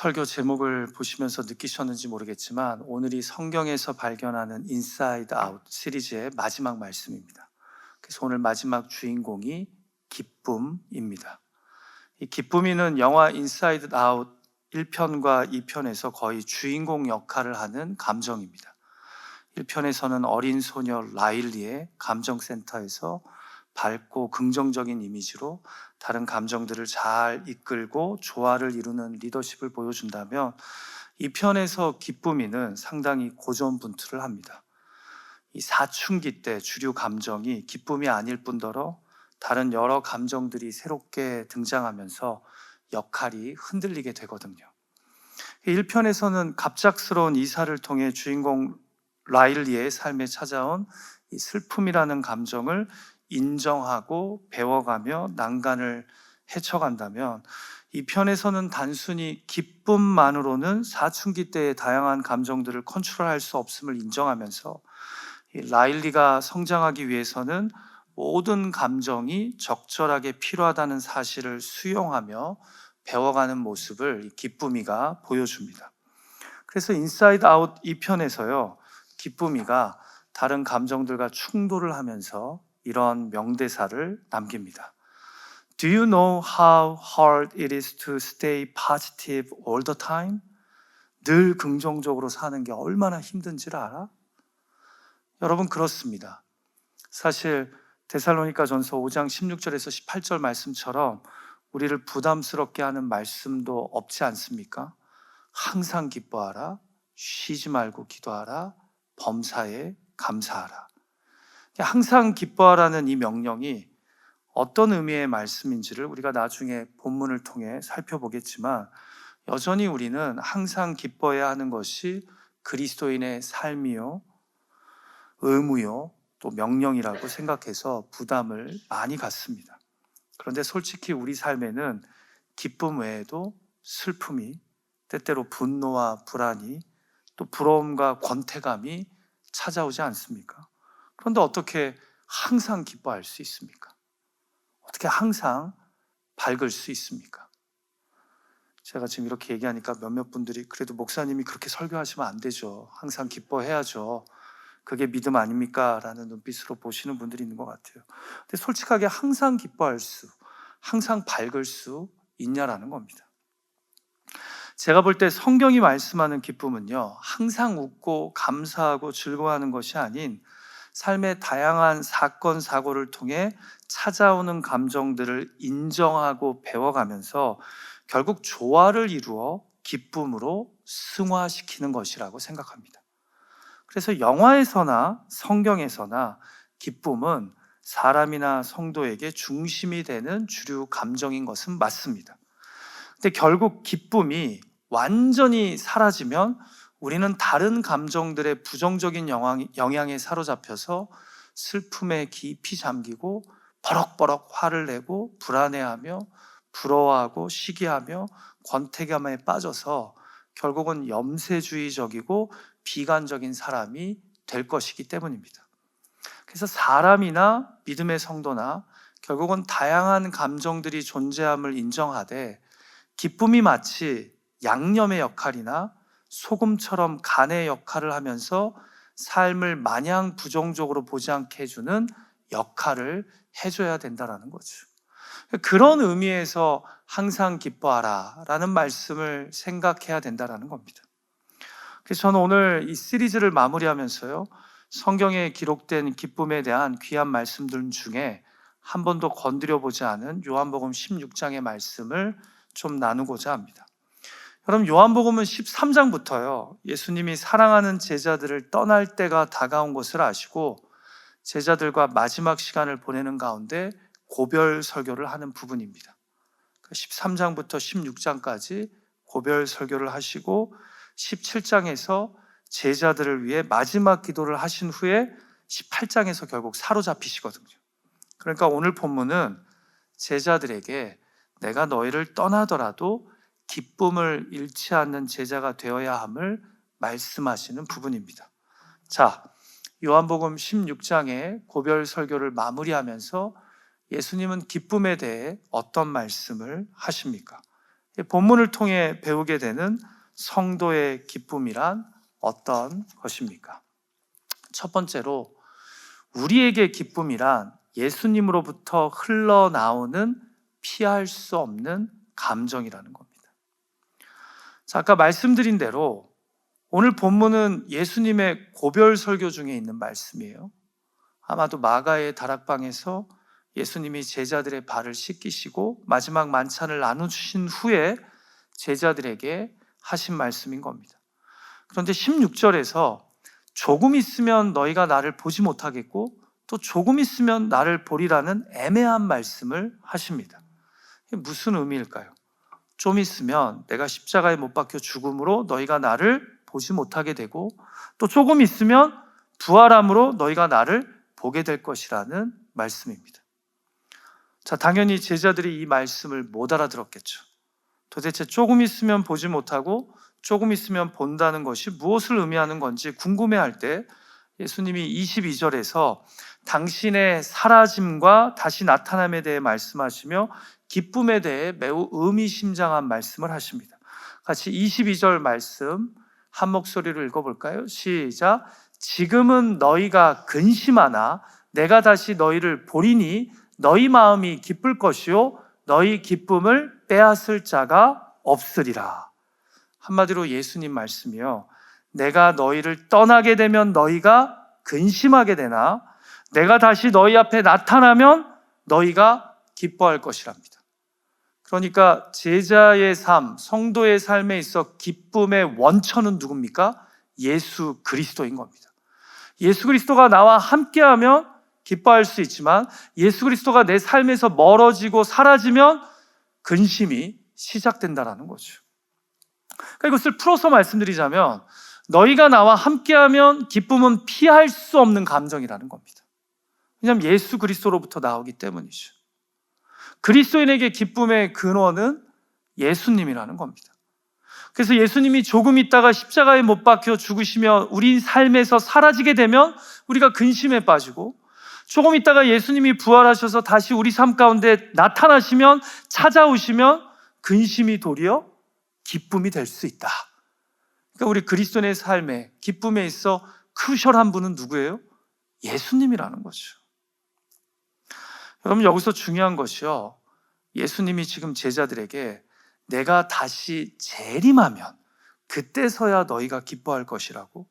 설교 제목을 보시면서 느끼셨는지 모르겠지만 오늘이 성경에서 발견하는 인사이드 아웃 시리즈의 마지막 말씀입니다. 그래서 오늘 마지막 주인공이 기쁨입니다. 이 기쁨이는 영화 인사이드 아웃 1편과 2편에서 거의 주인공 역할을 하는 감정입니다. 1편에서는 어린 소녀 라일리의 감정센터에서 밝고 긍정적인 이미지로 다른 감정들을 잘 이끌고 조화를 이루는 리더십을 보여준다면, 이 편에서 기쁨이는 상당히 고전분투를 합니다. 이 사춘기 때 주류 감정이 기쁨이 아닐 뿐더러 다른 여러 감정들이 새롭게 등장하면서 역할이 흔들리게 되거든요. 1편에서는 갑작스러운 이사를 통해 주인공 라일리의 삶에 찾아온 이 슬픔이라는 감정을 인정하고 배워가며 난간을 헤쳐간다면, 이 편에서는 단순히 기쁨만으로는 사춘기 때의 다양한 감정들을 컨트롤할 수 없음을 인정하면서 이 라일리가 성장하기 위해서는 모든 감정이 적절하게 필요하다는 사실을 수용하며 배워가는 모습을 기쁨이가 보여줍니다. 그래서 인사이드 아웃 2편에서요, 기쁨이가 다른 감정들과 충돌을 하면서 이런 명대사를 남깁니다. Do you know how hard it is to stay positive all the time? 늘 긍정적으로 사는 게 얼마나 힘든지를 알아? 여러분, 그렇습니다. 사실 데살로니가전서 5장 16절에서 18절 말씀처럼 우리를 부담스럽게 하는 말씀도 없지 않습니까? 항상 기뻐하라, 쉬지 말고 기도하라, 범사에 감사하라. 항상 기뻐하라는 이 명령이 어떤 의미의 말씀인지를 우리가 나중에 본문을 통해 살펴보겠지만, 여전히 우리는 항상 기뻐해야 하는 것이 그리스도인의 삶이요, 의무요, 또 명령이라고 생각해서 부담을 많이 갖습니다. 그런데 솔직히 우리 삶에는 기쁨 외에도 슬픔이, 때때로 분노와 불안이, 또 부러움과 권태감이 찾아오지 않습니까? 그런데 어떻게 항상 기뻐할 수 있습니까? 어떻게 항상 밝을 수 있습니까? 제가 지금 이렇게 얘기하니까 몇몇 분들이 그래도 목사님이 그렇게 설교하시면 안 되죠. 항상 기뻐해야죠. 그게 믿음 아닙니까? 라는 눈빛으로 보시는 분들이 있는 것 같아요. 근데 솔직하게 항상 기뻐할 수, 항상 밝을 수 있냐라는 겁니다. 제가 볼 때 성경이 말씀하는 기쁨은요, 항상 웃고 감사하고 즐거워하는 것이 아닌 삶의 다양한 사건, 사고를 통해 찾아오는 감정들을 인정하고 배워가면서 결국 조화를 이루어 기쁨으로 승화시키는 것이라고 생각합니다. 그래서 영화에서나 성경에서나 기쁨은 사람이나 성도에게 중심이 되는 주류 감정인 것은 맞습니다. 근데 결국 기쁨이 완전히 사라지면 우리는 다른 감정들의 부정적인 영향에 사로잡혀서 슬픔에 깊이 잠기고 버럭버럭 화를 내고 불안해하며 부러워하고 시기하며 권태감에 빠져서 결국은 염세주의적이고 비관적인 사람이 될 것이기 때문입니다. 그래서 사람이나 믿음의 성도나 결국은 다양한 감정들이 존재함을 인정하되, 기쁨이 마치 양념의 역할이나 소금처럼 간의 역할을 하면서 삶을 마냥 부정적으로 보지 않게 해주는 역할을 해줘야 된다는 거죠. 그런 의미에서 항상 기뻐하라 라는 말씀을 생각해야 된다는 겁니다. 그래서 저는 오늘 이 시리즈를 마무리하면서요, 성경에 기록된 기쁨에 대한 귀한 말씀들 중에 한 번도 건드려 보지 않은 요한복음 16장의 말씀을 좀 나누고자 합니다. 여러분, 요한복음은 13장부터요, 예수님이 사랑하는 제자들을 떠날 때가 다가온 것을 아시고 제자들과 마지막 시간을 보내는 가운데 고별 설교를 하는 부분입니다. 13장부터 16장까지 고별 설교를 하시고 17장에서 제자들을 위해 마지막 기도를 하신 후에 18장에서 결국 사로잡히시거든요. 그러니까 오늘 본문은 제자들에게 내가 너희를 떠나더라도 기쁨을 잃지 않는 제자가 되어야 함을 말씀하시는 부분입니다. 자, 요한복음 16장의 고별 설교를 마무리하면서 예수님은 기쁨에 대해 어떤 말씀을 하십니까? 본문을 통해 배우게 되는 성도의 기쁨이란 어떤 것입니까? 첫 번째로 우리에게 기쁨이란 예수님으로부터 흘러나오는 피할 수 없는 감정이라는 겁니다. 자, 아까 말씀드린 대로 오늘 본문은 예수님의 고별 설교 중에 있는 말씀이에요. 아마도 마가의 다락방에서 예수님이 제자들의 발을 씻기시고 마지막 만찬을 나누신 후에 제자들에게 하신 말씀인 겁니다. 그런데 16절에서 조금 있으면 너희가 나를 보지 못하겠고 또 조금 있으면 나를 보리라는 애매한 말씀을 하십니다. 이게 무슨 의미일까요? 좀 있으면 내가 십자가에 못 박혀 죽음으로 너희가 나를 보지 못하게 되고 또 조금 있으면 부활함으로 너희가 나를 보게 될 것이라는 말씀입니다. 자, 당연히 제자들이 이 말씀을 못 알아들었겠죠. 도대체 조금 있으면 보지 못하고 조금 있으면 본다는 것이 무엇을 의미하는 건지 궁금해할 때 예수님이 22절에서 당신의 사라짐과 다시 나타남에 대해 말씀하시며 기쁨에 대해 매우 의미심장한 말씀을 하십니다. 같이 22절 말씀 한 목소리로 읽어볼까요? 시작. 지금은 너희가 근심하나 내가 다시 너희를 보리니 너희 마음이 기쁠 것이요 너희 기쁨을 빼앗을 자가 없으리라. 한마디로 예수님 말씀이요, 내가 너희를 떠나게 되면 너희가 근심하게 되나 내가 다시 너희 앞에 나타나면 너희가 기뻐할 것이랍니다. 그러니까 제자의 삶, 성도의 삶에 있어 기쁨의 원천은 누굽니까? 예수 그리스도인 겁니다. 예수 그리스도가 나와 함께하면 기뻐할 수 있지만 예수 그리스도가 내 삶에서 멀어지고 사라지면 근심이 시작된다는 거죠. 그러니까 이것을 풀어서 말씀드리자면 너희가 나와 함께하면 기쁨은 피할 수 없는 감정이라는 겁니다. 왜냐하면 예수 그리스도로부터 나오기 때문이죠. 그리스도인에게 기쁨의 근원은 예수님이라는 겁니다. 그래서 예수님이 조금 있다가 십자가에 못 박혀 죽으시며 우리 삶에서 사라지게 되면 우리가 근심에 빠지고 조금 있다가 예수님이 부활하셔서 다시 우리 삶 가운데 나타나시면 찾아오시면 근심이 도리어 기쁨이 될 수 있다. 그러니까 우리 그리스도인의 삶에 기쁨에 있어 크루셜한 분은 누구예요? 예수님이라는 거죠. 여러분 여기서 중요한 것이요, 예수님이 지금 제자들에게 내가 다시 재림하면 그때서야 너희가 기뻐할 것이라고,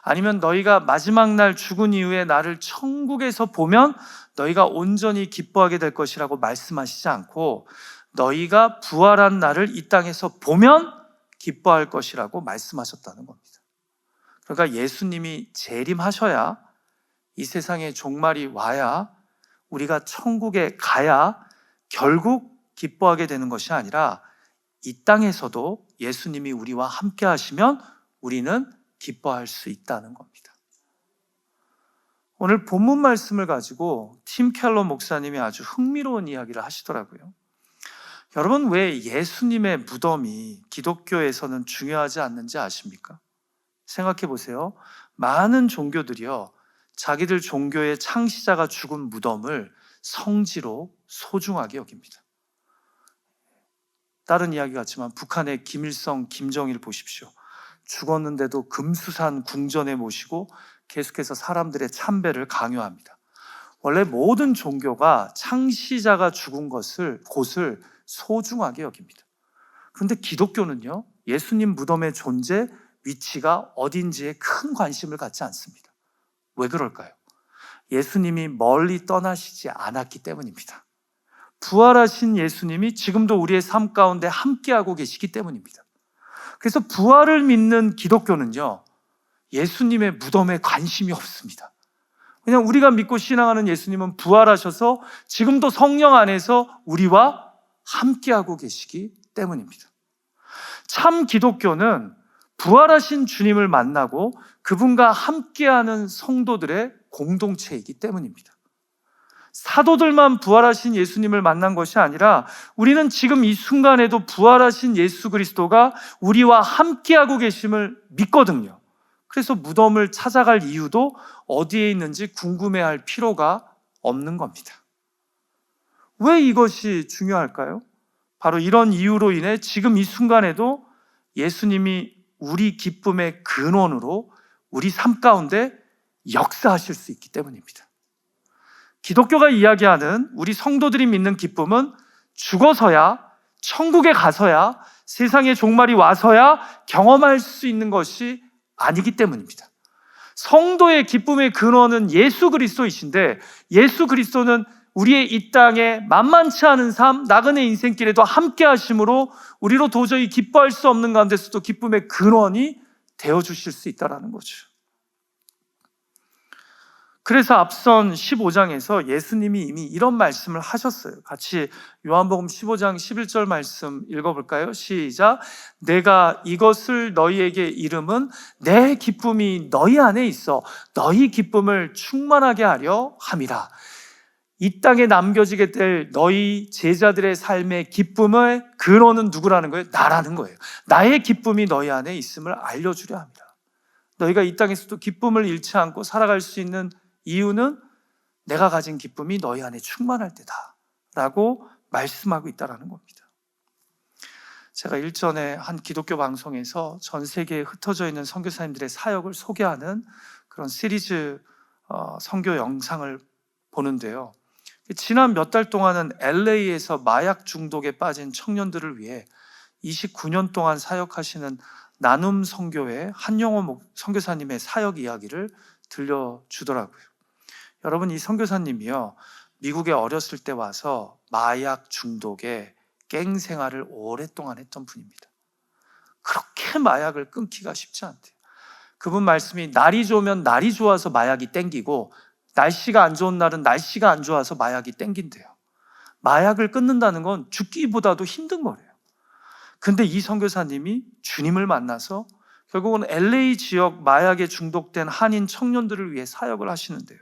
아니면 너희가 마지막 날 죽은 이후에 나를 천국에서 보면 너희가 온전히 기뻐하게 될 것이라고 말씀하시지 않고 너희가 부활한 나를 이 땅에서 보면 기뻐할 것이라고 말씀하셨다는 겁니다. 그러니까 예수님이 재림하셔야, 이 세상의 종말이 와야, 우리가 천국에 가야 결국 기뻐하게 되는 것이 아니라 이 땅에서도 예수님이 우리와 함께 하시면 우리는 기뻐할 수 있다는 겁니다. 오늘 본문 말씀을 가지고 팀 켈러 목사님이 아주 흥미로운 이야기를 하시더라고요. 여러분, 왜 예수님의 무덤이 기독교에서는 중요하지 않는지 아십니까? 생각해 보세요. 많은 종교들이요, 자기들 종교의 창시자가 죽은 무덤을 성지로 소중하게 여깁니다. 다른 이야기 같지만 북한의 김일성, 김정일 보십시오. 죽었는데도 금수산 궁전에 모시고 계속해서 사람들의 참배를 강요합니다. 원래 모든 종교가 창시자가 죽은 곳을 소중하게 여깁니다. 그런데 기독교는요, 예수님 무덤의 존재, 위치가 어딘지에 큰 관심을 갖지 않습니다. 왜 그럴까요? 예수님이 멀리 떠나시지 않았기 때문입니다. 부활하신 예수님이 지금도 우리의 삶 가운데 함께하고 계시기 때문입니다. 그래서 부활을 믿는 기독교는요, 예수님의 무덤에 관심이 없습니다. 왜냐하면 우리가 믿고 신앙하는 예수님은 부활하셔서 지금도 성령 안에서 우리와 함께하고 계시기 때문입니다. 참 기독교는 부활하신 주님을 만나고 그분과 함께하는 성도들의 공동체이기 때문입니다. 사도들만 부활하신 예수님을 만난 것이 아니라 우리는 지금 이 순간에도 부활하신 예수 그리스도가 우리와 함께하고 계심을 믿거든요. 그래서 무덤을 찾아갈 이유도 어디에 있는지 궁금해할 필요가 없는 겁니다. 왜 이것이 중요할까요? 바로 이런 이유로 인해 지금 이 순간에도 예수님이 우리 기쁨의 근원으로 우리 삶 가운데 역사하실 수 있기 때문입니다. 기독교가 이야기하는 우리 성도들이 믿는 기쁨은 죽어서야, 천국에 가서야, 세상의 종말이 와서야 경험할 수 있는 것이 아니기 때문입니다. 성도의 기쁨의 근원은 예수 그리스도이신데, 예수 그리스도는 우리의 이 땅에 만만치 않은 삶, 나그네 인생길에도 함께 하심으로 우리로 도저히 기뻐할 수 없는 가운데서도 기쁨의 근원이 되어주실 수 있다는 거죠. 그래서 앞선 15장에서 예수님이 이미 이런 말씀을 하셨어요. 같이 요한복음 15장 11절 말씀 읽어볼까요? 시작. 내가 이것을 너희에게 이름은 내 기쁨이 너희 안에 있어 너희 기쁨을 충만하게 하려 함이라. 이 땅에 남겨지게 될 너희 제자들의 삶의 기쁨의 근원은 누구라는 거예요? 나라는 거예요. 나의 기쁨이 너희 안에 있음을 알려주려 합니다. 너희가 이 땅에서도 기쁨을 잃지 않고 살아갈 수 있는 이유는 내가 가진 기쁨이 너희 안에 충만할 때다 라고 말씀하고 있다는 겁니다. 제가 일전에 한 기독교 방송에서 전 세계에 흩어져 있는 선교사님들의 사역을 소개하는 그런 시리즈 선교 영상을 보는데요, 지난 몇 달 동안은 LA에서 마약 중독에 빠진 청년들을 위해 29년 동안 사역하시는 나눔 선교회 한영호 선교사님의 사역 이야기를 들려주더라고요. 여러분, 이 선교사님이요, 미국에 어렸을 때 와서 마약 중독에 갱 생활을 오랫동안 했던 분입니다. 그렇게 마약을 끊기가 쉽지 않대요. 그분 말씀이 날이 좋으면 날이 좋아서 마약이 땡기고 날씨가 안 좋은 날은 날씨가 안 좋아서 마약이 땡긴대요. 마약을 끊는다는 건 죽기보다도 힘든 거래요. 근데 이 선교사님이 주님을 만나서 결국은 LA 지역 마약에 중독된 한인 청년들을 위해 사역을 하시는데요,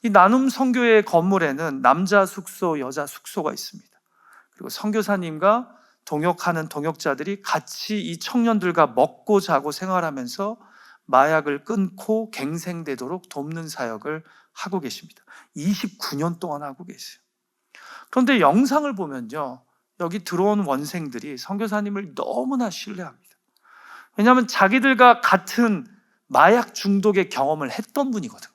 이 나눔 선교회 건물에는 남자 숙소, 여자 숙소가 있습니다. 그리고 선교사님과 동역하는 동역자들이 같이 이 청년들과 먹고 자고 생활하면서 마약을 끊고 갱생되도록 돕는 사역을 하고 계십니다. 29년 동안 하고 계세요. 그런데 영상을 보면요, 여기 들어온 원생들이 선교사님을 너무나 신뢰합니다. 왜냐하면 자기들과 같은 마약 중독의 경험을 했던 분이거든요.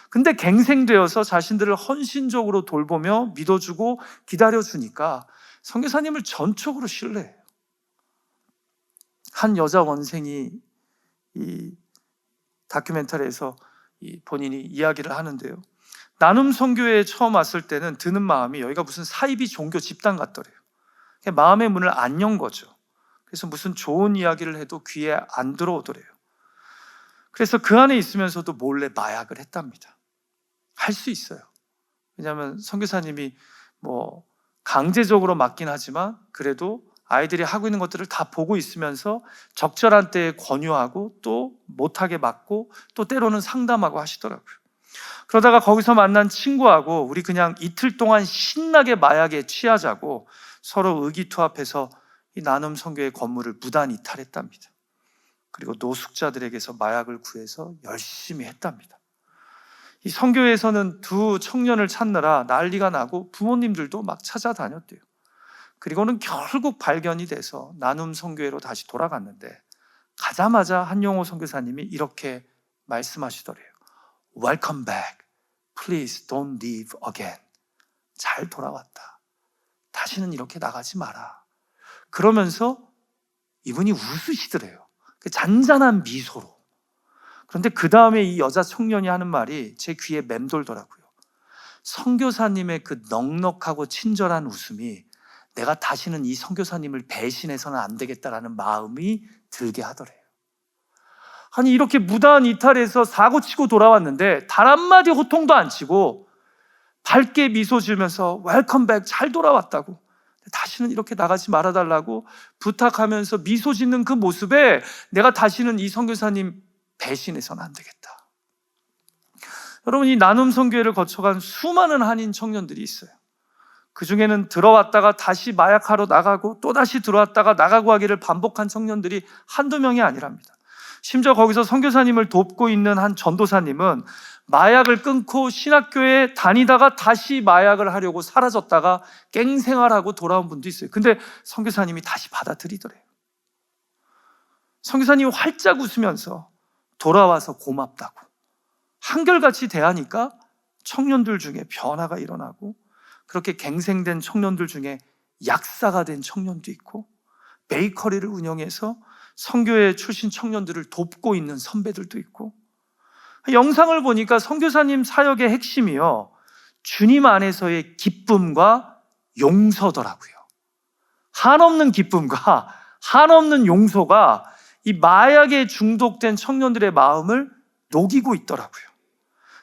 근데 갱생되어서 자신들을 헌신적으로 돌보며 믿어주고 기다려주니까 선교사님을 전적으로 신뢰해요. 한 여자 원생이 이 다큐멘터리에서 본인이 이야기를 하는데요, 나눔 선교회에 처음 왔을 때는 드는 마음이 여기가 무슨 사이비 종교 집단 같더래요. 마음의 문을 안 연 거죠. 그래서 무슨 좋은 이야기를 해도 귀에 안 들어오더래요. 그래서 그 안에 있으면서도 몰래 마약을 했답니다. 할 수 있어요. 왜냐하면 선교사님이 강제적으로 맡긴 하지만 그래도 아이들이 하고 있는 것들을 다 보고 있으면서 적절한 때에 권유하고 또 못하게 막고 또 때로는 상담하고 하시더라고요. 그러다가 거기서 만난 친구하고 우리 그냥 이틀 동안 신나게 마약에 취하자고 서로 의기투합해서 이 나눔 선교회 건물을 무단 이탈했답니다. 그리고 노숙자들에게서 마약을 구해서 열심히 했답니다. 이 선교회에서는 두 청년을 찾느라 난리가 나고 부모님들도 막 찾아다녔대요. 그리고는 결국 발견이 돼서 나눔 선교회로 다시 돌아갔는데 가자마자 한영호 선교사님이 이렇게 말씀하시더래요. Welcome back. Please don't leave again. 잘 돌아왔다. 다시는 이렇게 나가지 마라. 그러면서 이분이 웃으시더래요. 그 잔잔한 미소로. 그런데 그 다음에 이 여자 청년이 하는 말이 제 귀에 맴돌더라고요. 선교사님의 그 넉넉하고 친절한 웃음이 내가 다시는 이 선교사님을 배신해서는 안 되겠다라는 마음이 들게 하더래요. 아니, 이렇게 무단 이탈해서 사고치고 돌아왔는데 단 한마디 호통도 안 치고 밝게 미소 지으면서 웰컴백, 잘 돌아왔다고, 다시는 이렇게 나가지 말아달라고 부탁하면서 미소 짓는 그 모습에 내가 다시는 이 선교사님 배신해서는 안 되겠다. 여러분, 이 나눔 선교회를 거쳐간 수많은 한인 청년들이 있어요. 그 중에는 들어왔다가 다시 마약하러 나가고 또 다시 들어왔다가 나가고 하기를 반복한 청년들이 한두 명이 아니랍니다. 심지어 거기서 선교사님을 돕고 있는 한 전도사님은 마약을 끊고 신학교에 다니다가 다시 마약을 하려고 사라졌다가 갱생활하고 돌아온 분도 있어요. 근데 선교사님이 다시 받아들이더래요. 선교사님이 활짝 웃으면서 돌아와서 고맙다고 한결같이 대하니까 청년들 중에 변화가 일어나고, 그렇게 갱생된 청년들 중에 약사가 된 청년도 있고, 베이커리를 운영해서 선교회 출신 청년들을 돕고 있는 선배들도 있고, 영상을 보니까 선교사님 사역의 핵심이요, 주님 안에서의 기쁨과 용서더라고요. 한없는 기쁨과 한없는 용서가 이 마약에 중독된 청년들의 마음을 녹이고 있더라고요.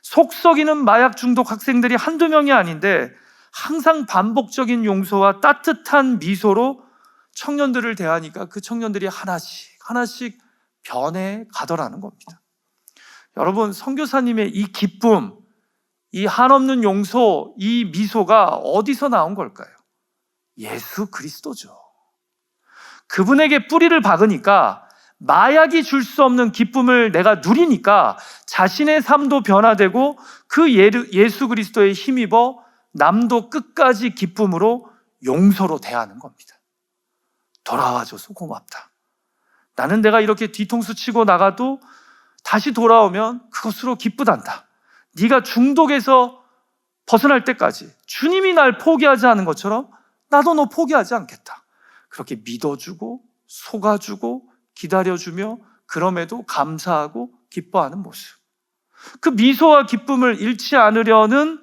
속 썩이는 마약 중독 학생들이 한두 명이 아닌데 항상 반복적인 용서와 따뜻한 미소로 청년들을 대하니까 그 청년들이 하나씩 하나씩 변해 가더라는 겁니다. 여러분, 선교사님의 이 기쁨, 이 한없는 용서, 이 미소가 어디서 나온 걸까요? 예수 그리스도죠. 그분에게 뿌리를 박으니까, 마약이 줄 수 없는 기쁨을 내가 누리니까 자신의 삶도 변화되고 그 예수 그리스도에 힘입어 남도 끝까지 기쁨으로 용서로 대하는 겁니다. 돌아와줘서 고맙다. 나는 내가 이렇게 뒤통수 치고 나가도 다시 돌아오면 그것으로 기쁘단다. 네가 중독에서 벗어날 때까지 주님이 날 포기하지 않은 것처럼 나도 너 포기하지 않겠다. 그렇게 믿어주고 속아주고 기다려주며 그럼에도 감사하고 기뻐하는 모습, 그 미소와 기쁨을 잃지 않으려는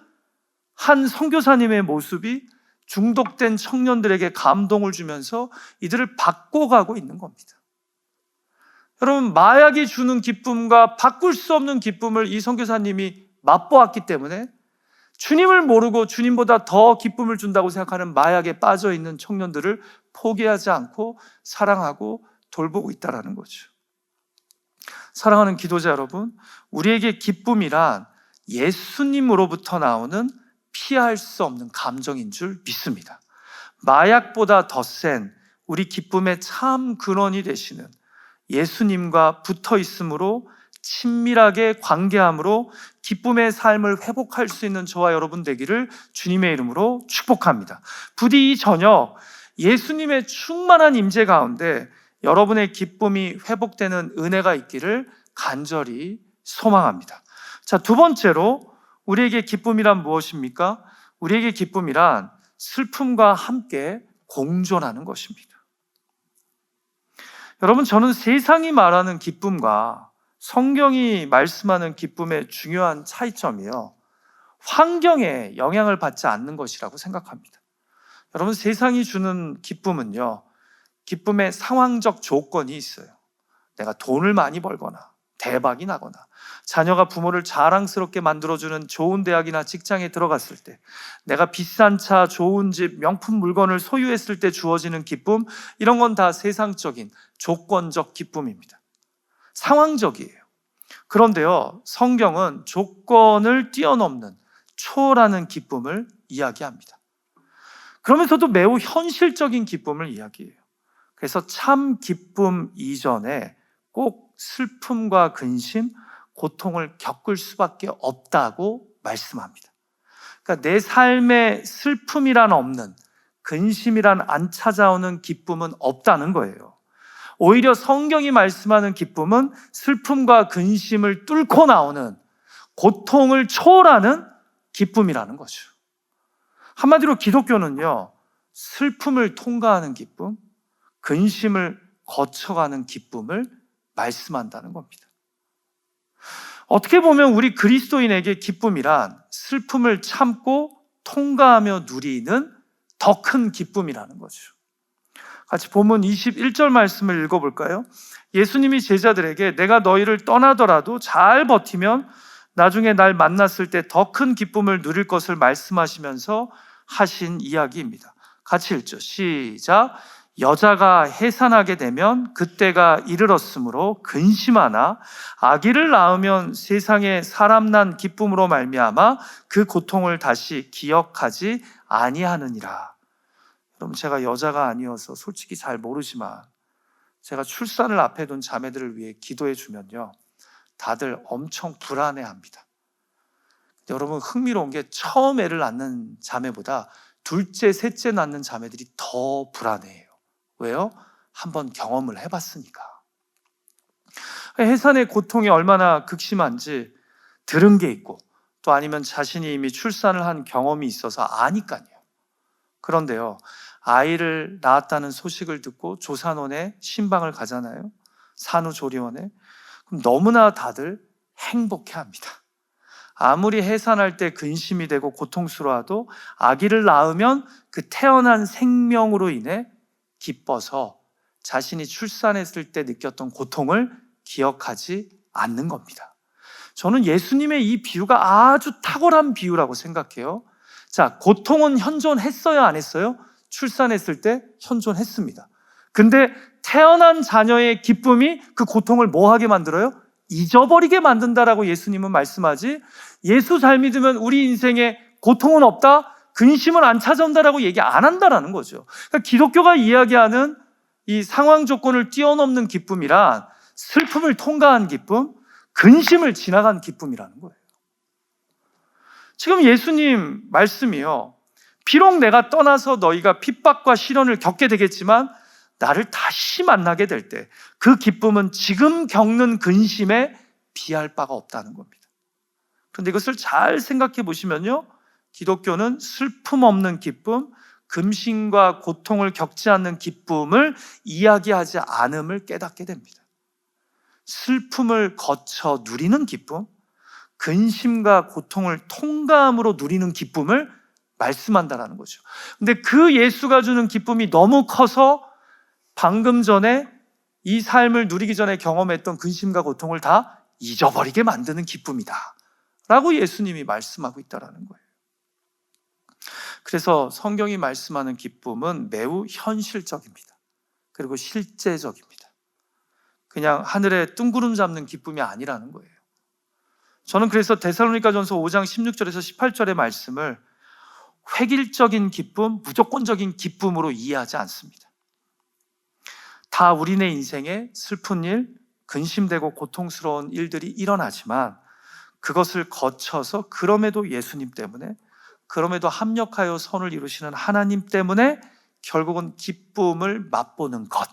한 선교사님의 모습이 중독된 청년들에게 감동을 주면서 이들을 바꿔가고 있는 겁니다. 여러분, 마약이 주는 기쁨과 바꿀 수 없는 기쁨을 이 선교사님이 맛보았기 때문에 주님을 모르고 주님보다 더 기쁨을 준다고 생각하는 마약에 빠져있는 청년들을 포기하지 않고 사랑하고 돌보고 있다는 거죠. 사랑하는 기도자 여러분, 우리에게 기쁨이란 예수님으로부터 나오는 피할 수 없는 감정인 줄 믿습니다. 마약보다 더 센 우리 기쁨의 참 근원이 되시는 예수님과 붙어 있음으로, 친밀하게 관계함으로 기쁨의 삶을 회복할 수 있는 저와 여러분 되기를 주님의 이름으로 축복합니다. 부디 이 저녁 예수님의 충만한 임재 가운데 여러분의 기쁨이 회복되는 은혜가 있기를 간절히 소망합니다. 자, 두 번째로 우리에게 기쁨이란 무엇입니까? 우리에게 기쁨이란 슬픔과 함께 공존하는 것입니다. 여러분, 저는 세상이 말하는 기쁨과 성경이 말씀하는 기쁨의 중요한 차이점이요, 환경에 영향을 받지 않는 것이라고 생각합니다. 여러분, 세상이 주는 기쁨은요, 기쁨의 상황적 조건이 있어요. 내가 돈을 많이 벌거나 대박이 나거나 자녀가 부모를 자랑스럽게 만들어주는 좋은 대학이나 직장에 들어갔을 때, 내가 비싼 차, 좋은 집, 명품 물건을 소유했을 때 주어지는 기쁨, 이런 건 다 세상적인 조건적 기쁨입니다. 상황적이에요. 그런데요, 성경은 조건을 뛰어넘는 초월하는 기쁨을 이야기합니다. 그러면서도 매우 현실적인 기쁨을 이야기해요. 그래서 참 기쁨 이전에 꼭 슬픔과 근심, 고통을 겪을 수밖에 없다고 말씀합니다. 그러니까 내 삶에 슬픔이란 없는, 근심이란 안 찾아오는 기쁨은 없다는 거예요. 오히려 성경이 말씀하는 기쁨은 슬픔과 근심을 뚫고 나오는, 고통을 초월하는 기쁨이라는 거죠. 한마디로 기독교는요, 슬픔을 통과하는 기쁨, 근심을 거쳐가는 기쁨을 말씀한다는 겁니다. 어떻게 보면 우리 그리스도인에게 기쁨이란 슬픔을 참고 통과하며 누리는 더 큰 기쁨이라는 거죠. 같이 본문 21절 말씀을 읽어볼까요? 예수님이 제자들에게 내가 너희를 떠나더라도 잘 버티면 나중에 날 만났을 때 더 큰 기쁨을 누릴 것을 말씀하시면서 하신 이야기입니다. 같이 읽죠. 시작. 여자가 해산하게 되면 그때가 이르렀으므로 근심하나 아기를 낳으면 세상에 사람 난 기쁨으로 말미암아 그 고통을 다시 기억하지 아니하느니라. 여러분, 제가 여자가 아니어서 솔직히 잘 모르지만 제가 출산을 앞에 둔 자매들을 위해 기도해 주면요, 다들 엄청 불안해합니다. 여러분, 흥미로운 게 처음 애를 낳는 자매보다 둘째, 셋째 낳는 자매들이 더 불안해해요. 왜요? 한번 경험을 해봤으니까. 해산의 고통이 얼마나 극심한지 들은 게 있고, 또 아니면 자신이 이미 출산을 한 경험이 있어서 아니까요. 그런데요, 아이를 낳았다는 소식을 듣고 조산원에 신방을 가잖아요. 산후조리원에. 그럼 너무나 다들 행복해합니다. 아무리 해산할 때 근심이 되고 고통스러워도 아기를 낳으면 그 태어난 생명으로 인해 기뻐서 자신이 출산했을 때 느꼈던 고통을 기억하지 않는 겁니다. 저는 예수님의 이 비유가 아주 탁월한 비유라고 생각해요. 자, 고통은 현존했어요, 안 했어요? 출산했을 때 현존했습니다. 근데 태어난 자녀의 기쁨이 그 고통을 뭐 하게 만들어요? 잊어버리게 만든다라고 예수님은 말씀하지, 예수 잘 믿으면 우리 인생에 고통은 없다, 근심은 안 찾아온다라고 얘기 안 한다라는 거죠. 그러니까 기독교가 이야기하는 이 상황 조건을 뛰어넘는 기쁨이란 슬픔을 통과한 기쁨, 근심을 지나간 기쁨이라는 거예요. 지금 예수님 말씀이요, 비록 내가 떠나서 너희가 핍박과 시련을 겪게 되겠지만 나를 다시 만나게 될 때 그 기쁨은 지금 겪는 근심에 비할 바가 없다는 겁니다. 그런데 이것을 잘 생각해 보시면요, 기독교는 슬픔 없는 기쁨, 근심과 고통을 겪지 않는 기쁨을 이야기하지 않음을 깨닫게 됩니다. 슬픔을 거쳐 누리는 기쁨, 근심과 고통을 통감으로 누리는 기쁨을 말씀한다는 거죠. 근데 그 예수가 주는 기쁨이 너무 커서 방금 전에 이 삶을 누리기 전에 경험했던 근심과 고통을 다 잊어버리게 만드는 기쁨이다 라고 예수님이 말씀하고 있다는 거예요. 그래서 성경이 말씀하는 기쁨은 매우 현실적입니다. 그리고 실제적입니다. 그냥 하늘에 뜬구름 잡는 기쁨이 아니라는 거예요. 저는 그래서 데살로니가전서 5장 16절에서 18절의 말씀을 획일적인 기쁨, 무조건적인 기쁨으로 이해하지 않습니다. 다 우리네 인생에 슬픈 일, 근심되고 고통스러운 일들이 일어나지만 그것을 거쳐서 그럼에도 예수님 때문에, 그럼에도 합력하여 선을 이루시는 하나님 때문에 결국은 기쁨을 맛보는 것,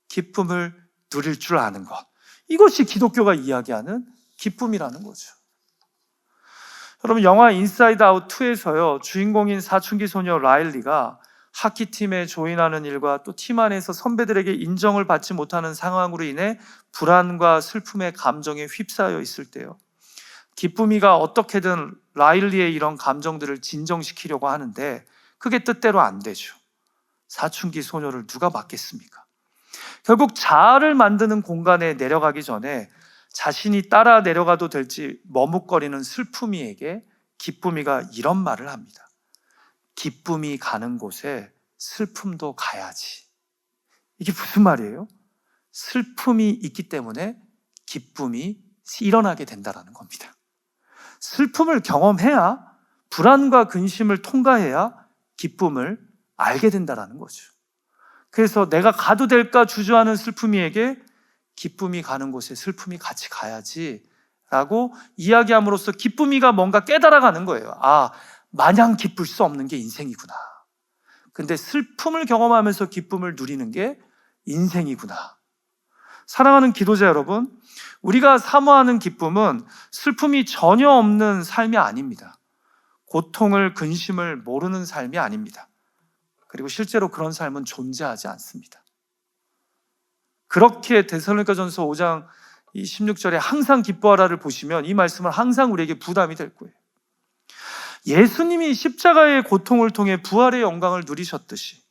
기쁨을 누릴 줄 아는 것, 이것이 기독교가 이야기하는 기쁨이라는 거죠. 여러분, 영화 인사이드 아웃 2에서요, 주인공인 사춘기 소녀 라일리가 하키팀에 조인하는 일과 또 팀 안에서 선배들에게 인정을 받지 못하는 상황으로 인해 불안과 슬픔의 감정에 휩싸여 있을 때요, 기쁨이가 어떻게든 라일리의 이런 감정들을 진정시키려고 하는데 그게 뜻대로 안 되죠. 사춘기 소녀를 누가 막겠습니까? 결국 자아를 만드는 공간에 내려가기 전에 자신이 따라 내려가도 될지 머뭇거리는 슬픔이에게 기쁨이가 이런 말을 합니다. 기쁨이 가는 곳에 슬픔도 가야지. 이게 무슨 말이에요? 슬픔이 있기 때문에 기쁨이 일어나게 된다는 겁니다. 슬픔을 경험해야, 불안과 근심을 통과해야 기쁨을 알게 된다는 거죠. 그래서 내가 가도 될까 주저하는 슬픔이에게 기쁨이 가는 곳에 슬픔이 같이 가야지 라고 이야기함으로써 기쁨이가 뭔가 깨달아가는 거예요. 아, 마냥 기쁠 수 없는 게 인생이구나. 근데 슬픔을 경험하면서 기쁨을 누리는 게 인생이구나. 사랑하는 기도자 여러분, 우리가 사모하는 기쁨은 슬픔이 전혀 없는 삶이 아닙니다. 고통을, 근심을 모르는 삶이 아닙니다. 그리고 실제로 그런 삶은 존재하지 않습니다. 그렇게 데살로니가전서 5장 16절에 항상 기뻐하라를 보시면 이 말씀은 항상 우리에게 부담이 될 거예요. 예수님이 십자가의 고통을 통해 부활의 영광을 누리셨듯이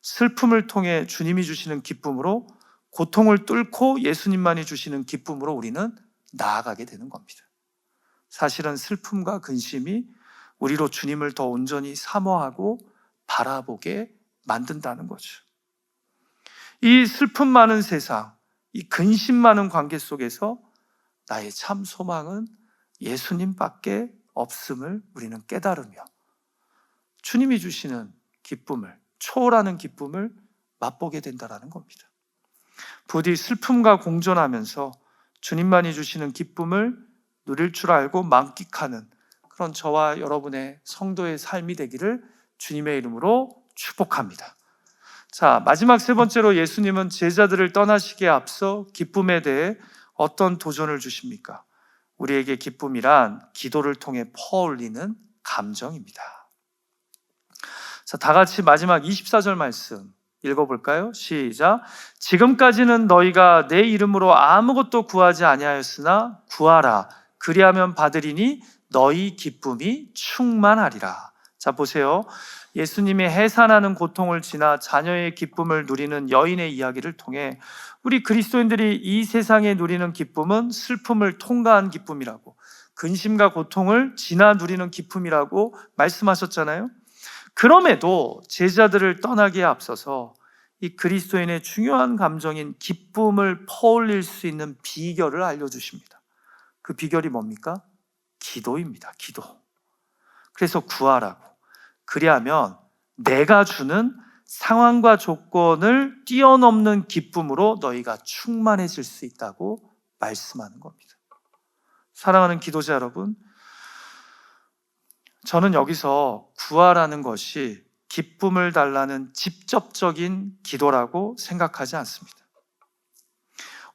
슬픔을 통해 주님이 주시는 기쁨으로, 고통을 뚫고 예수님만이 주시는 기쁨으로 우리는 나아가게 되는 겁니다. 사실은 슬픔과 근심이 우리로 주님을 더 온전히 사모하고 바라보게 만든다는 거죠. 이 슬픔 많은 세상, 이 근심 많은 관계 속에서 나의 참 소망은 예수님밖에 없음을 우리는 깨달으며 주님이 주시는 기쁨을, 초월하는 기쁨을 맛보게 된다는 겁니다. 부디 슬픔과 공존하면서 주님만이 주시는 기쁨을 누릴 줄 알고 만끽하는 그런 저와 여러분의 성도의 삶이 되기를 주님의 이름으로 축복합니다. 자, 마지막 세 번째로 예수님은 제자들을 떠나시기에 앞서 기쁨에 대해 어떤 도전을 주십니까? 우리에게 기쁨이란 기도를 통해 퍼올리는 감정입니다. 자, 다 같이 마지막 24절 말씀 읽어볼까요? 시작. 지금까지는 너희가 내 이름으로 아무것도 구하지 아니하였으나 구하라. 그리하면 받으리니 너희 기쁨이 충만하리라. 자, 보세요. 예수님의 해산하는 고통을 지나 자녀의 기쁨을 누리는 여인의 이야기를 통해 우리 그리스도인들이 이 세상에 누리는 기쁨은 슬픔을 통과한 기쁨이라고, 근심과 고통을 지나 누리는 기쁨이라고 말씀하셨잖아요. 그럼에도 제자들을 떠나기에 앞서서 이 그리스도인의 중요한 감정인 기쁨을 퍼올릴 수 있는 비결을 알려주십니다. 그 비결이 뭡니까? 기도입니다. 기도. 그래서 구하라고. 그리하면 내가 주는 상황과 조건을 뛰어넘는 기쁨으로 너희가 충만해질 수 있다고 말씀하는 겁니다. 사랑하는 기도자 여러분, 저는 여기서 구하라는 것이 기쁨을 달라는 직접적인 기도라고 생각하지 않습니다.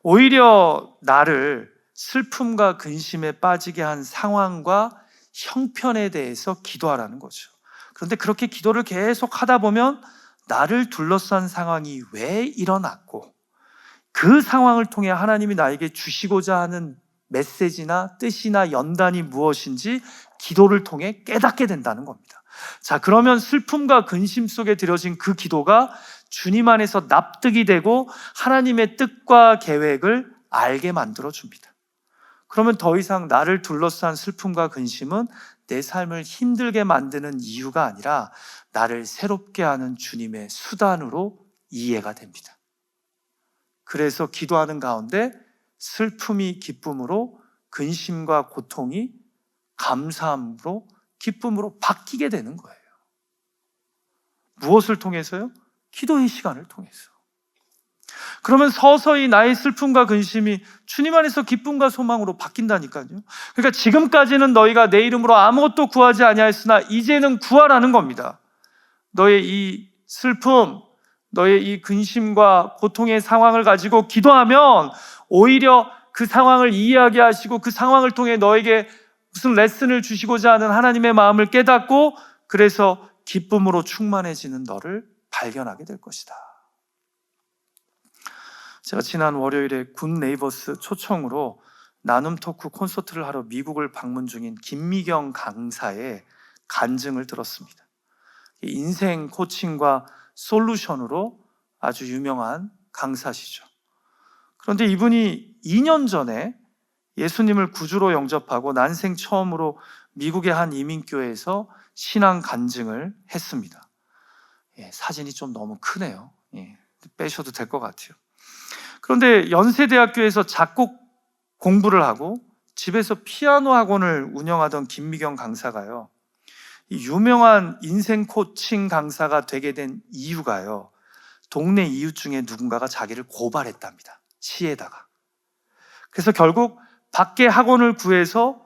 오히려 나를 슬픔과 근심에 빠지게 한 상황과 형편에 대해서 기도하라는 거죠. 그런데 그렇게 기도를 계속 하다 보면 나를 둘러싼 상황이 왜 일어났고 그 상황을 통해 하나님이 나에게 주시고자 하는 메시지나 뜻이나 연단이 무엇인지 기도를 통해 깨닫게 된다는 겁니다. 자, 그러면 슬픔과 근심 속에 들여진 그 기도가 주님 안에서 납득이 되고 하나님의 뜻과 계획을 알게 만들어 줍니다. 그러면 더 이상 나를 둘러싼 슬픔과 근심은 내 삶을 힘들게 만드는 이유가 아니라 나를 새롭게 하는 주님의 수단으로 이해가 됩니다. 그래서 기도하는 가운데 슬픔이 기쁨으로, 근심과 고통이 감사함으로, 기쁨으로 바뀌게 되는 거예요. 무엇을 통해서요? 기도의 시간을 통해서. 그러면 서서히 나의 슬픔과 근심이 주님 안에서 기쁨과 소망으로 바뀐다니까요. 그러니까 지금까지는 너희가 내 이름으로 아무것도 구하지 아니하였으나 이제는 구하라는 겁니다. 너의 이 슬픔, 너의 이 근심과 고통의 상황을 가지고 기도하면 오히려 그 상황을 이해하게 하시고 그 상황을 통해 너에게 무슨 레슨을 주시고자 하는 하나님의 마음을 깨닫고 그래서 기쁨으로 충만해지는 너를 발견하게 될 것이다. 제가 지난 월요일에 굿 네이버스 초청으로 나눔 토크 콘서트를 하러 미국을 방문 중인 김미경 강사의 간증을 들었습니다. 인생 코칭과 솔루션으로 아주 유명한 강사시죠. 그런데 이분이 2년 전에 예수님을 구주로 영접하고 난생 처음으로 미국의 한 이민교회에서 신앙 간증을 했습니다. 사진이 좀 너무 크네요. 빼셔도 될 것 같아요. 그런데 연세대학교에서 작곡 공부를 하고 집에서 피아노 학원을 운영하던 김미경 강사가요, 이 유명한 인생 코칭 강사가 되게 된 이유가요, 동네 이웃 중에 누군가가 자기를 고발했답니다. 시에다가. 그래서 결국 밖에 학원을 구해서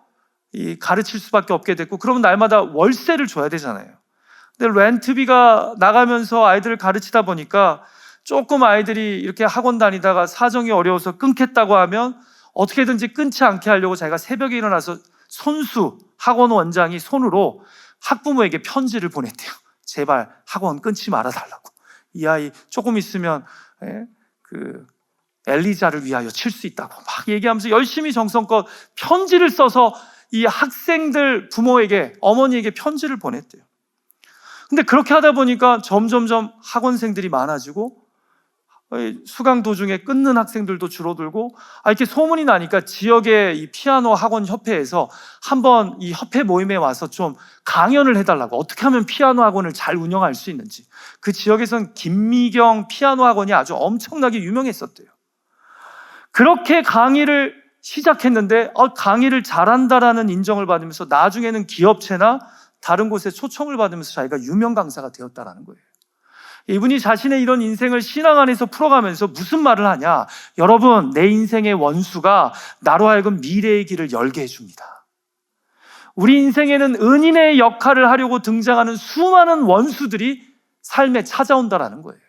가르칠 수밖에 없게 됐고, 그러면 날마다 월세를 줘야 되잖아요. 근데 렌트비가 나가면서 아이들을 가르치다 보니까 조금 아이들이 이렇게 학원 다니다가 사정이 어려워서 끊겠다고 하면 어떻게든지 끊지 않게 하려고 자기가 새벽에 일어나서 손수 학원 원장이 손으로 학부모에게 편지를 보냈대요. 제발 학원 끊지 말아달라고. 이 아이 조금 있으면 그 엘리자를 위하여 칠 수 있다고 막 얘기하면서 열심히 정성껏 편지를 써서 이 학생들 부모에게, 어머니에게 편지를 보냈대요. 근데 그렇게 하다 보니까 점점점 학원생들이 많아지고 수강 도중에 끊는 학생들도 줄어들고, 이렇게 소문이 나니까 지역의 이 피아노 학원 협회에서 한번 이 협회 모임에 와서 좀 강연을 해달라고, 어떻게 하면 피아노 학원을 잘 운영할 수 있는지. 그 지역에선 김미경 피아노 학원이 아주 엄청나게 유명했었대요. 그렇게 강의를 시작했는데 강의를 잘한다라는 인정을 받으면서 나중에는 기업체나 다른 곳에 초청을 받으면서 자기가 유명 강사가 되었다라는 거예요. 이분이 자신의 이런 인생을 신앙 안에서 풀어가면서 무슨 말을 하냐? 여러분, 내 인생의 원수가 나로 하여금 미래의 길을 열게 해줍니다. 우리 인생에는 은인의 역할을 하려고 등장하는 수많은 원수들이 삶에 찾아온다라는 거예요.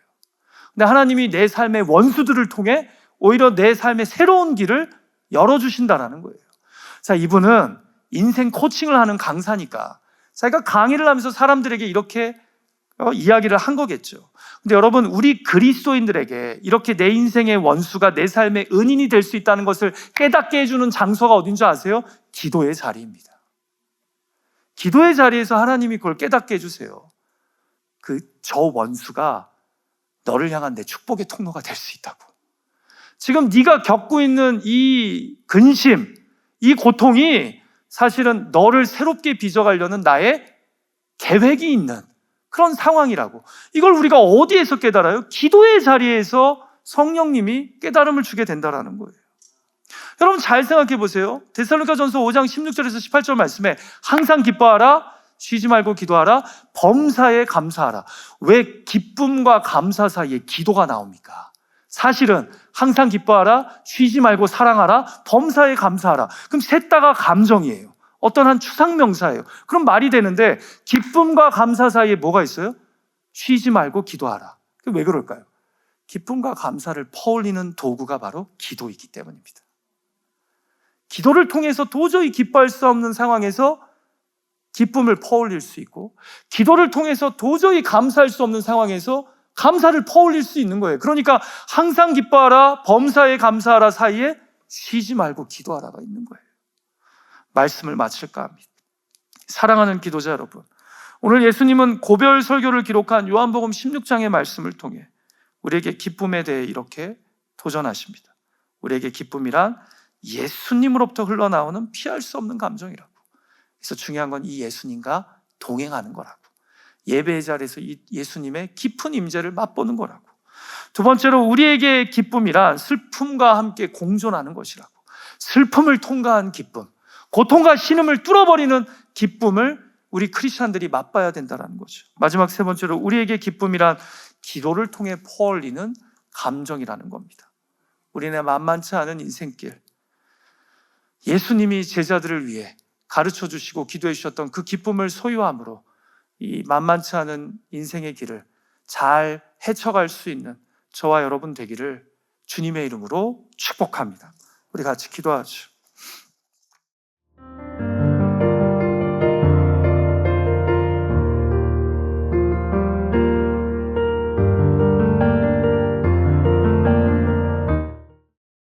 근데 하나님이 내 삶의 원수들을 통해 오히려 내 삶의 새로운 길을 열어주신다라는 거예요. 자, 이분은 인생 코칭을 하는 강사니까 자기가 강의를 하면서 사람들에게 이렇게 이야기를 한 거겠죠. 근데 여러분, 우리 그리스도인들에게 이렇게 내 인생의 원수가 내 삶의 은인이 될 수 있다는 것을 깨닫게 해주는 장소가 어딘 줄 아세요? 기도의 자리입니다. 기도의 자리에서 하나님이 그걸 깨닫게 해주세요. 저 원수가 너를 향한 내 축복의 통로가 될 수 있다고. 지금 네가 겪고 있는 이 근심, 이 고통이 사실은 너를 새롭게 빚어가려는 나의 계획이 있는 그런 상황이라고. 이걸 우리가 어디에서 깨달아요? 기도의 자리에서 성령님이 깨달음을 주게 된다는 거예요. 여러분 잘 생각해 보세요. 데살로니가전서 5장 16절에서 18절 말씀에 항상 기뻐하라, 쉬지 말고 기도하라, 범사에 감사하라. 왜 기쁨과 감사 사이에 기도가 나옵니까? 사실은 항상 기뻐하라, 쉬지 말고 사랑하라, 범사에 감사하라. 그럼 셋 다가 감정이에요. 어떤 한 추상명사예요. 그럼 말이 되는데 기쁨과 감사 사이에 뭐가 있어요? 쉬지 말고 기도하라. 왜 그럴까요? 기쁨과 감사를 퍼올리는 도구가 바로 기도이기 때문입니다. 기도를 통해서 도저히 기뻐할 수 없는 상황에서 기쁨을 퍼올릴 수 있고, 기도를 통해서 도저히 감사할 수 없는 상황에서 감사를 퍼올릴 수 있는 거예요. 그러니까 항상 기뻐하라, 범사에 감사하라 사이에 쉬지 말고 기도하라가 있는 거예요. 말씀을 마칠까 합니다. 사랑하는 기도자 여러분, 오늘 예수님은 고별 설교를 기록한 요한복음 16장의 말씀을 통해 우리에게 기쁨에 대해 이렇게 도전하십니다. 우리에게 기쁨이란 예수님으로부터 흘러나오는 피할 수 없는 감정이라고. 그래서 중요한 건 이 예수님과 동행하는 거라고. 예배의 자리에서 이 예수님의 깊은 임재를 맛보는 거라고. 두 번째로 우리에게 기쁨이란 슬픔과 함께 공존하는 것이라고. 슬픔을 통과한 기쁨, 고통과 신음을 뚫어버리는 기쁨을 우리 크리스찬들이 맛봐야 된다는 거죠. 마지막 세 번째로 우리에게 기쁨이란 기도를 통해 퍼올리는 감정이라는 겁니다. 우리네 만만치 않은 인생길, 예수님이 제자들을 위해 가르쳐 주시고 기도해 주셨던 그 기쁨을 소유함으로 이 만만치 않은 인생의 길을 잘 헤쳐갈 수 있는 저와 여러분 되기를 주님의 이름으로 축복합니다. 우리 같이 기도하죠.